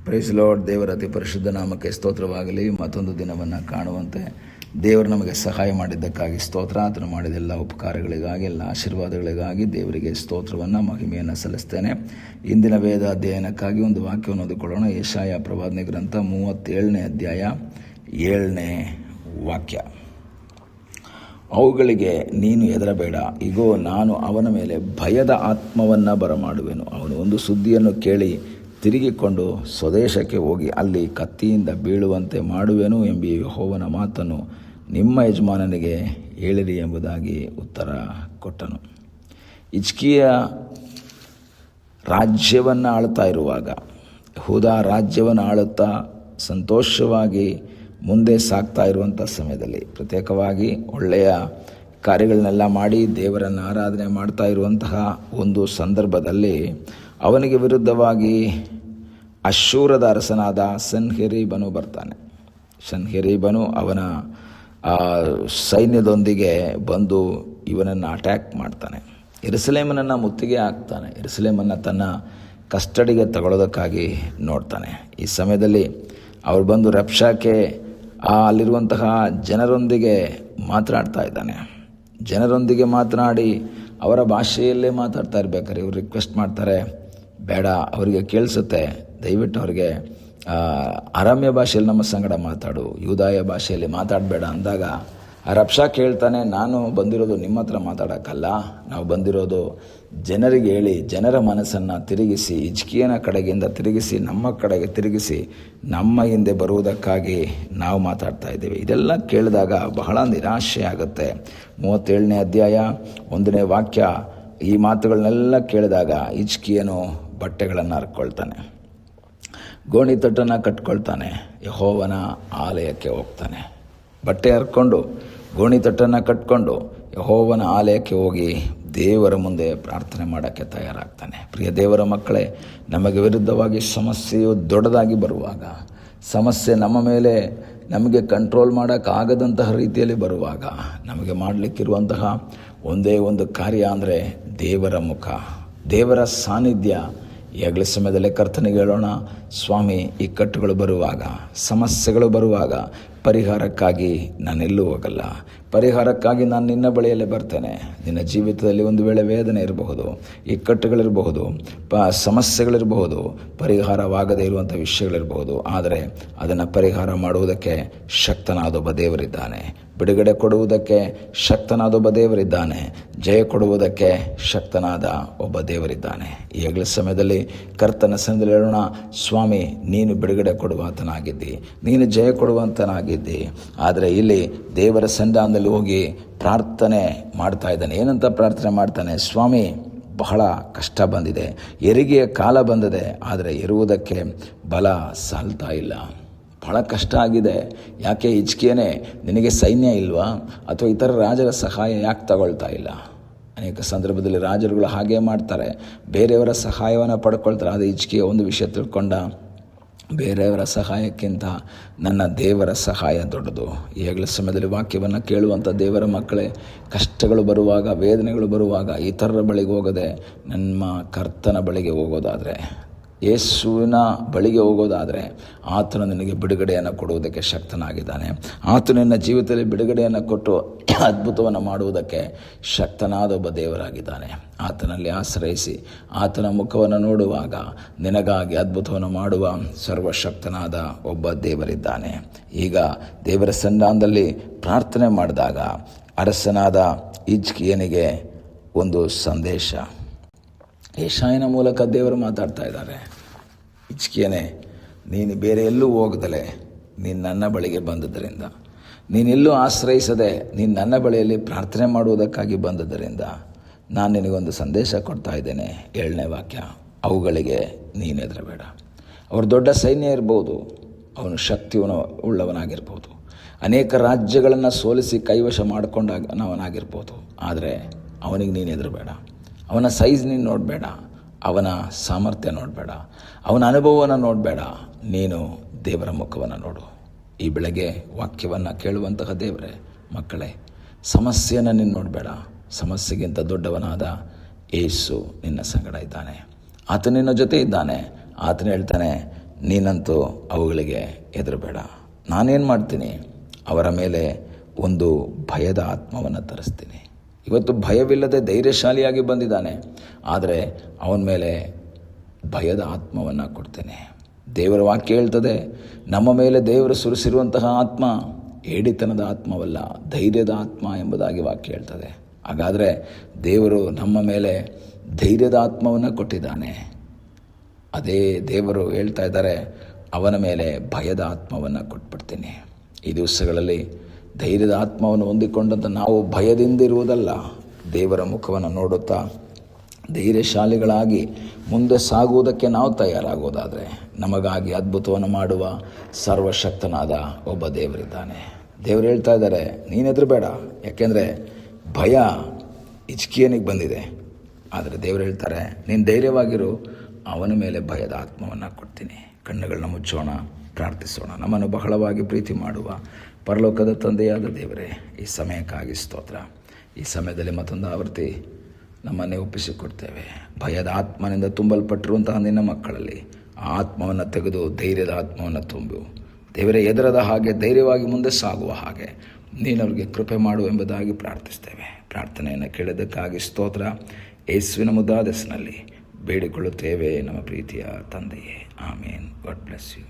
Price lord. ದೇವರ ಅತಿ ಪರಿಶುದ್ಧ ನಾಮಕ್ಕೆ ಸ್ತೋತ್ರವಾಗಲಿ. ಮತ್ತೊಂದು ದಿನವನ್ನು ಕಾಣುವಂತೆ ದೇವರು ನಮಗೆ ಸಹಾಯ ಮಾಡಿದ್ದಕ್ಕಾಗಿ ಸ್ತೋತ್ರ. ಆತನು ಮಾಡಿದ ಎಲ್ಲ ಉಪಕಾರಗಳಿಗಾಗಿ, ಎಲ್ಲ ಆಶೀರ್ವಾದಗಳಿಗಾಗಿ ದೇವರಿಗೆ ಸ್ತೋತ್ರವನ್ನು, ಮಹಿಮೆಯನ್ನು ಸಲ್ಲಿಸ್ತೇನೆ. ಇಂದಿನ ವೇದ ಅಧ್ಯಯನಕ್ಕಾಗಿ ಒಂದು ವಾಕ್ಯವನ್ನು ಓದಿಕೊಳ್ಳೋಣ. ಯೆಶಾಯ ಪ್ರವಾದನೆ ಗ್ರಂಥ 37ನೇ ಅಧ್ಯಾಯ 7ನೇ ವಾಕ್ಯ. ಅವುಗಳಿಗೆ ನೀನು ಹೆದರಬೇಡ, ಇಗೋ ನಾನು ಅವನ ಮೇಲೆ ಭಯದ ಆತ್ಮವನ್ನು ಬರಮಾಡುವೆನು. ಅವನು ಒಂದು ಸುದ್ದಿಯನ್ನು ಕೇಳಿ ತಿರುಗಿಕೊಂಡು ಸ್ವದೇಶಕ್ಕೆ ಹೋಗಿ ಅಲ್ಲಿ ಕತ್ತಿಯಿಂದ ಬೀಳುವಂತೆ ಮಾಡುವೆನು ಎಂಬ ಯೆಹೋವನ ಮಾತನ್ನು ನಿಮ್ಮ ಯಜಮಾನನಿಗೆ ಹೇಳಿರಿ ಎಂಬುದಾಗಿ ಉತ್ತರ ಕೊಟ್ಟನು. ಹಿಜ್ಕೀಯ ರಾಜ್ಯವನ್ನು ಆಳ್ತಾ ಇರುವಾಗ, ಯೆಹೂದ ರಾಜ್ಯವನ್ನು ಆಳುತ್ತಾ ಸಂತೋಷವಾಗಿ ಮುಂದೆ ಸಾಗ್ತಾ ಇರುವಂಥ ಸಮಯದಲ್ಲಿ, ಪ್ರತ್ಯೇಕವಾಗಿ ಒಳ್ಳೆಯ ಕಾರ್ಯಗಳನ್ನೆಲ್ಲ ಮಾಡಿ ದೇವರನ್ನು ಆರಾಧನೆ ಮಾಡ್ತಾ ಇರುವಂತಹ ಒಂದು ಸಂದರ್ಭದಲ್ಲಿ ಅವನಿಗೆ ವಿರುದ್ಧವಾಗಿ ಅಶ್ಶೂರದ ಅರಸನಾದ ಸನ್ಹೇರೀಬನು ಬರ್ತಾನೆ. ಸನ್ಹೇರೀಬನು ಅವನ ಸೈನ್ಯದೊಂದಿಗೆ ಬಂದು ಇವನನ್ನು ಅಟ್ಯಾಕ್ ಮಾಡ್ತಾನೆ. ಯೆರೂಸಲೇಮನ್ನು ಮುತ್ತಿಗೆ ಹಾಕ್ತಾನೆ. ಯೆರೂಸಲೇಮನ್ನು ತನ್ನ ಕಸ್ಟಡಿಗೆ ತಗೊಳ್ಳೋದಕ್ಕಾಗಿ ನೋಡ್ತಾನೆ. ಈ ಸಮಯದಲ್ಲಿ ಅವರು ಬಂದು ರಬ್ಷಾಕೆ ಅಲ್ಲಿರುವಂತಹ ಜನರೊಂದಿಗೆ ಮಾತನಾಡ್ತಾ ಇದ್ದಾನೆ. ಜನರೊಂದಿಗೆ ಮಾತನಾಡಿ ಅವರ ಭಾಷೆಯಲ್ಲೇ ಮಾತಾಡ್ತಾ ಇರ್ಬೇಕಾದ್ರೆ ಇವರು ರಿಕ್ವೆಸ್ಟ್ ಮಾಡ್ತಾರೆ, ಬೇಡ, ಅವರಿಗೆ ಕೇಳಿಸುತ್ತೆ, ದಯವಿಟ್ಟು ಅವರಿಗೆ ಅರಾಮ್ಯ ಭಾಷೆಯಲ್ಲಿ ನಮ್ಮ ಸಂಗಡ ಮಾತಾಡು, ಯೂದಾಯ ಭಾಷೆಯಲ್ಲಿ ಮಾತಾಡಬೇಡ ಅಂದಾಗ ಆ ರಬ್ಷಾ ಕೇಳ್ತಾನೆ, ನಾನು ಬಂದಿರೋದು ನಿಮ್ಮ ಹತ್ರ ಮಾತಾಡೋಕ್ಕಲ್ಲ, ನಾವು ಬಂದಿರೋದು ಜನರಿಗೆ ಹೇಳಿ ಜನರ ಮನಸ್ಸನ್ನು ತಿರುಗಿಸಿ, ಹಿಜ್ಕೀಯನ ಕಡೆಗಿಂದ ತಿರುಗಿಸಿ ನಮ್ಮ ಕಡೆಗೆ ತಿರುಗಿಸಿ ನಮ್ಮ ಹಿಂದೆ ಬರುವುದಕ್ಕಾಗಿ ನಾವು ಮಾತಾಡ್ತಾ ಇದ್ದೇವೆ. ಇದೆಲ್ಲ ಕೇಳಿದಾಗ ಬಹಳ ನಿರಾಶೆ ಆಗುತ್ತೆ. 37ನೇ ಅಧ್ಯಾಯ 1ನೇ ವಾಕ್ಯ. ಈ ಮಾತುಗಳನ್ನೆಲ್ಲ ಕೇಳಿದಾಗ ಹಿಜ್ಕೀಯನು ಬಟ್ಟೆಗಳನ್ನು ಹರ್ಕೊಳ್ತಾನೆ, ಗೋಣಿತಟ್ಟನ್ನು ಕಟ್ಕೊಳ್ತಾನೆ, ಯೆಹೋವನ ಆಲಯಕ್ಕೆ ಹೋಗ್ತಾನೆ. ಬಟ್ಟೆ ಹರ್ಕೊಂಡು ಗೋಣಿತಟ್ಟನ್ನು ಕಟ್ಕೊಂಡು ಯೆಹೋವನ ಆಲಯಕ್ಕೆ ಹೋಗಿ ದೇವರ ಮುಂದೆ ಪ್ರಾರ್ಥನೆ ಮಾಡೋಕ್ಕೆ ತಯಾರಾಗ್ತಾನೆ. ಪ್ರಿಯ ದೇವರ ಮಕ್ಕಳೇ, ನಮಗೆ ವಿರುದ್ಧವಾಗಿ ಸಮಸ್ಯೆಯು ದೊಡ್ಡದಾಗಿ ಬರುವಾಗ, ಸಮಸ್ಯೆ ನಮ್ಮ ಮೇಲೆ ನಮಗೆ ಕಂಟ್ರೋಲ್ ಮಾಡೋಕ್ಕಾಗದಂತಹ ರೀತಿಯಲ್ಲಿ ಬರುವಾಗ, ನಮಗೆ ಮಾಡಲಿಕ್ಕಿರುವಂತಹ ಒಂದೇ ಒಂದು ಕಾರ್ಯ ಅಂದರೆ ದೇವರ ಮುಖ, ದೇವರ ಸಾನ್ನಿಧ್ಯ. ಈಗಲೇ ಸಮಯದಲ್ಲೇ ಕರ್ತನಿಗೆ ಹೇಳೋಣ, ಸ್ವಾಮಿ, ಈ ಕಟ್ಟುಗಳು ಬರುವಾಗ, ಸಮಸ್ಯೆಗಳು ಬರುವಾಗ ಪರಿಹಾರಕ್ಕಾಗಿ ನಾನೆಲ್ಲೂ ಹೋಗಲ್ಲ, ಪರಿಹಾರಕ್ಕಾಗಿ ನಾನು ನಿನ್ನ ಬಳಿಯಲ್ಲೇ ಬರ್ತೇನೆ. ನಿನ್ನ ಜೀವಿತದಲ್ಲಿ ಒಂದು ವೇಳೆ ವೇದನೆ ಇರಬಹುದು, ಇಕ್ಕಟ್ಟುಗಳಿರಬಹುದು, ಸಮಸ್ಯೆಗಳಿರಬಹುದು, ಪರಿಹಾರವಾಗದೇ ಇರುವಂಥ ವಿಷಯಗಳಿರಬಹುದು. ಆದರೆ ಅದನ್ನು ಪರಿಹಾರ ಮಾಡುವುದಕ್ಕೆ ಶಕ್ತನಾದೊಬ್ಬ ದೇವರಿದ್ದಾನೆ, ಬಿಡುಗಡೆ ಕೊಡುವುದಕ್ಕೆ ಶಕ್ತನಾದೊಬ್ಬ ದೇವರಿದ್ದಾನೆ, ಜಯ ಕೊಡುವುದಕ್ಕೆ ಶಕ್ತನಾದ ಒಬ್ಬ ದೇವರಿದ್ದಾನೆ. ಈಗಲೇ ಸಮಯದಲ್ಲಿ ಕರ್ತನ ಸನ್ನಿಧಿಯಲ್ಲಿ ಹೇಳೋಣ, ಸ್ವಾಮಿ, ನೀನು ಬಿಡುಗಡೆ ಕೊಡುವಾತನಾಗಿದ್ದಿ, ನೀನು ಜಯ ಕೊಡುವಂತನಾಗಿದ್ದಿ. ಆದರೆ ಇಲ್ಲಿ ದೇವರ ಸನ್ನಿಧಾನದಲ್ಲಿ ಹೋಗಿ ಪ್ರಾರ್ಥನೆ ಮಾಡ್ತಾ ಇದ್ದಾನೆ. ಏನಂತ ಪ್ರಾರ್ಥನೆ ಮಾಡ್ತಾನೆ? ಸ್ವಾಮಿ, ಬಹಳ ಕಷ್ಟ ಬಂದಿದೆ, ಹೆರಿಗೆಯ ಕಾಲ ಬಂದಿದೆ, ಆದರೆ ಇರುವುದಕ್ಕೆ ಬಲ ಸಾಲ್ತಾ ಇಲ್ಲ, ಬಹಳ ಕಷ್ಟ ಆಗಿದೆ. ಯಾಕೆ ಹಿಜ್ಕೀಯನೇ, ನಿನಗೆ ಸೈನ್ಯ ಇಲ್ವಾ? ಅಥವಾ ಇತರ ರಾಜರ ಸಹಾಯ ಯಾಕೆ ತಗೊಳ್ತಾ ಇಲ್ಲ? ಅನೇಕ ಸಂದರ್ಭದಲ್ಲಿ ರಾಜರುಗಳು ಹಾಗೇ ಮಾಡ್ತಾರೆ, ಬೇರೆಯವರ ಸಹಾಯವನ್ನು ಪಡ್ಕೊಳ್ತಾರೆ. ಆದರೆ ಹಿಜ್ಕೀಯ ಒಂದು ವಿಷಯ ತಿಳ್ಕೊಂಡ, ಬೇರೆಯವರ ಸಹಾಯಕ್ಕಿಂತ ನನ್ನ ದೇವರ ಸಹಾಯ ದೊಡ್ಡದು. ಈಗಲೇ ಸಮಯದಲ್ಲಿ ವಾಕ್ಯವನ್ನು ಕೇಳುವಂಥ ದೇವರ ಮಕ್ಕಳೇ, ಕಷ್ಟಗಳು ಬರುವಾಗ, ವೇದನೆಗಳು ಬರುವಾಗ ಇತರರ ಬಳಿಗೆ ಹೋಗದೆ ನಮ್ಮ ಕರ್ತನ ಬಳಿಗೆ ಹೋಗೋದಾದರೆ, ಯೇಸುವಿನ ಬಳಿಗೆ ಹೋಗೋದಾದರೆ ಆತನು ನಿನಗೆ ಬಿಡುಗಡೆಯನ್ನು ಕೊಡುವುದಕ್ಕೆ ಶಕ್ತನಾಗಿದ್ದಾನೆ. ಆತನು ನಿನ್ನ ಜೀವಿತದಲ್ಲಿ ಬಿಡುಗಡೆಯನ್ನು ಕೊಟ್ಟು ಅದ್ಭುತವನ್ನು ಮಾಡುವುದಕ್ಕೆ ಶಕ್ತನಾದ ಒಬ್ಬ ದೇವರಾಗಿದ್ದಾನೆ. ಆತನಲ್ಲಿ ಆಶ್ರಯಿಸಿ ಆತನ ಮುಖವನ್ನು ನೋಡುವಾಗ ನಿನಗಾಗಿ ಅದ್ಭುತವನ್ನು ಮಾಡುವ ಸರ್ವಶಕ್ತನಾದ ಒಬ್ಬ ದೇವರಿದ್ದಾನೆ. ಈಗ ದೇವರ ಸನ್ನಿಧಾನದಲ್ಲಿ ಪ್ರಾರ್ಥನೆ ಮಾಡಿದಾಗ ಅರಸನಾದ ಹಿಜ್ಕೀಯನಿಗೆ ಒಂದು ಸಂದೇಶ ಯೆಶಾಯನ ಮೂಲಕ ದೇವರು ಮಾತಾಡ್ತಾ ಇದ್ದಾರೆ. ಹಿಜ್ಕೀಯನೇ, ನೀನು ಬೇರೆ ಎಲ್ಲೂ ಹೋಗದಲೆ ನೀನು ನನ್ನ ಬಳಿಗೆ ಬಂದದ್ದರಿಂದ, ನೀನೆಲ್ಲೂ ಆಶ್ರಯಿಸದೆ ನೀನು ನನ್ನ ಬಳಿಯಲ್ಲಿ ಪ್ರಾರ್ಥನೆ ಮಾಡುವುದಕ್ಕಾಗಿ ಬಂದದ್ದರಿಂದ ನಾನು ನಿನಗೊಂದು ಸಂದೇಶ ಕೊಡ್ತಾ ಇದ್ದೇನೆ. 7ನೇ ವಾಕ್ಯ. ಅವುಗಳಿಗೆ ನೀನು ಹೆದರಬೇಡ. ಅವರು ದೊಡ್ಡ ಸೈನ್ಯ ಇರ್ಬೋದು, ಅವನು ಶಕ್ತಿಯನ್ನು ಉಳ್ಳವನಾಗಿರ್ಬೋದು, ಅನೇಕ ರಾಜ್ಯಗಳನ್ನು ಸೋಲಿಸಿ ಕೈವಶ ಮಾಡಿಕೊಂಡವನಾಗಿರ್ಬೋದು. ಆದರೆ ಅವನಿಗೆ ನೀನು ಹೆದರಬೇಡ. ಅವನ ಸೈಜ್ ನೀನು ನೋಡಬೇಡ, ಅವನ ಸಾಮರ್ಥ್ಯ ನೋಡಬೇಡ, ಅವನ ಅನುಭವವನ್ನು ನೋಡಬೇಡ, ನೀನು ದೇವರ ಮುಖವನ್ನು ನೋಡು. ಈ ಬೆಳಗ್ಗೆ ವಾಕ್ಯವನ್ನು ಕೇಳುವಂತಹ ದೇವರೇ ಮಕ್ಕಳೇ, ಸಮಸ್ಯೆಯನ್ನು ನೀನು ನೋಡಬೇಡ, ಸಮಸ್ಯೆಗಿಂತ ದೊಡ್ಡವನಾದ ಯೇಸು ನಿನ್ನ ಸಂಗಡ ಇದ್ದಾನೆ. ಆತ ನಿನ್ನ ಜೊತೆ ಇದ್ದಾನೆ. ಆತನು ಹೇಳ್ತಾನೆ, ನೀನಂತೂ ಅವುಗಳಿಗೆ ಹೆದರಬೇಡ. ನಾನೇನು ಮಾಡ್ತೀನಿ, ಅವರ ಮೇಲೆ ಒಂದು ಭಯದ ಆತ್ಮವನ್ನು ತರಿಸ್ತೀನಿ. ಇವತ್ತು ಭಯವಿಲ್ಲದೆ ಧೈರ್ಯಶಾಲಿಯಾಗಿ ಬಂದಿದ್ದಾನೆ, ಆದರೆ ಅವನ ಮೇಲೆ ಭಯದ ಆತ್ಮವನ್ನು ಕೊಡ್ತೇನೆ. ದೇವರ ವಾಕ್ಯ ಹೇಳ್ತದೆ, ನಮ್ಮ ಮೇಲೆ ದೇವರು ಸುರಿಸಿರುವಂತಹ ಆತ್ಮ ಹೇಡಿತನದ ಆತ್ಮವಲ್ಲ, ಧೈರ್ಯದ ಆತ್ಮ ಎಂಬುದಾಗಿ ವಾಕ್ಯ ಹೇಳ್ತದೆ. ಹಾಗಾದರೆ ದೇವರು ನಮ್ಮ ಮೇಲೆ ಧೈರ್ಯದ ಆತ್ಮವನ್ನು ಕೊಟ್ಟಿದ್ದಾನೆ. ಅದೇ ದೇವರು ಹೇಳ್ತಾ ಇದ್ದಾರೆ, ಅವನ ಮೇಲೆ ಭಯದ ಆತ್ಮವನ್ನು ಕೊಟ್ಬಿಡ್ತೀನಿ. ಈ ದಿವಸಗಳಲ್ಲಿ ಧೈರ್ಯದ ಆತ್ಮವನ್ನು ಹೊಂದಿಕೊಂಡಂಥ ನಾವು ಭಯದಿಂದಿರುವುದಲ್ಲ, ದೇವರ ಮುಖವನ್ನು ನೋಡುತ್ತಾ ಧೈರ್ಯಶಾಲಿಗಳಾಗಿ ಮುಂದೆ ಸಾಗುವುದಕ್ಕೆ ನಾವು ತಯಾರಾಗೋದಾದರೆ ನಮಗಾಗಿ ಅದ್ಭುತವನ್ನು ಮಾಡುವ ಸರ್ವಶಕ್ತನಾದ ಒಬ್ಬ ದೇವರಿದ್ದಾನೆ. ದೇವರು ಹೇಳ್ತಾ ಇದ್ದಾರೆ, ನೀನು ಹೆದರಬೇಡ, ಯಾಕೆಂದರೆ ಭಯ ಹಿಜ್ಕೀಯನಿಗೆ ಬಂದಿದೆ. ಆದರೆ ದೇವರು ಹೇಳ್ತಾರೆ, ನೀನು ಧೈರ್ಯವಾಗಿರು, ಅವನ ಮೇಲೆ ಭಯದ ಆತ್ಮವನ್ನು ಕೊಡ್ತೀನಿ. ಕಣ್ಣುಗಳನ್ನ ಮುಚ್ಚೋಣ, ಪ್ರಾರ್ಥಿಸೋಣ. ನಮ್ಮನ್ನು ಬಹಳವಾಗಿ ಪ್ರೀತಿ ಮಾಡುವ ಪರಲೋಕದ ತಂದೆಯಾದ ದೇವರೇ, ಈ ಸಮಯಕ್ಕಾಗಿ ಸ್ತೋತ್ರ. ಈ ಸಮಯದಲ್ಲಿ ಮತ್ತೊಂದು ಆವೃತ್ತಿ ನಮ್ಮನ್ನೇ ಒಪ್ಪಿಸಿಕೊಡ್ತೇವೆ. ಭಯದ ಆತ್ಮನಿಂದ ತುಂಬಲ್ಪಟ್ಟಿರುವಂತಹ ನಿನ್ನ ಮಕ್ಕಳಲ್ಲಿ ಆ ಆತ್ಮವನ್ನು ತೆಗೆದು ಧೈರ್ಯದ ಆತ್ಮವನ್ನು ತುಂಬು. ದೇವರೇ, ಎದರದ ಹಾಗೆ ಧೈರ್ಯವಾಗಿ ಮುಂದೆ ಸಾಗುವ ಹಾಗೆ ನೀನವ್ರಿಗೆ ಕೃಪೆ ಮಾಡು ಎಂಬುದಾಗಿ ಪ್ರಾರ್ಥಿಸ್ತೇವೆ. ಪ್ರಾರ್ಥನೆಯನ್ನು ಕೇಳಿದ್ದಕ್ಕಾಗಿ ಸ್ತೋತ್ರ. ಯೇಸುವಿನ ಮುದ್ದಾದ ಹೆಸರಿನಲ್ಲಿ ಬೇಡಿಕೊಳ್ಳುತ್ತೇವೆ ನಮ್ಮ ಪ್ರೀತಿಯ ತಂದೆಯೇ, ಆಮೇನ್. God bless you.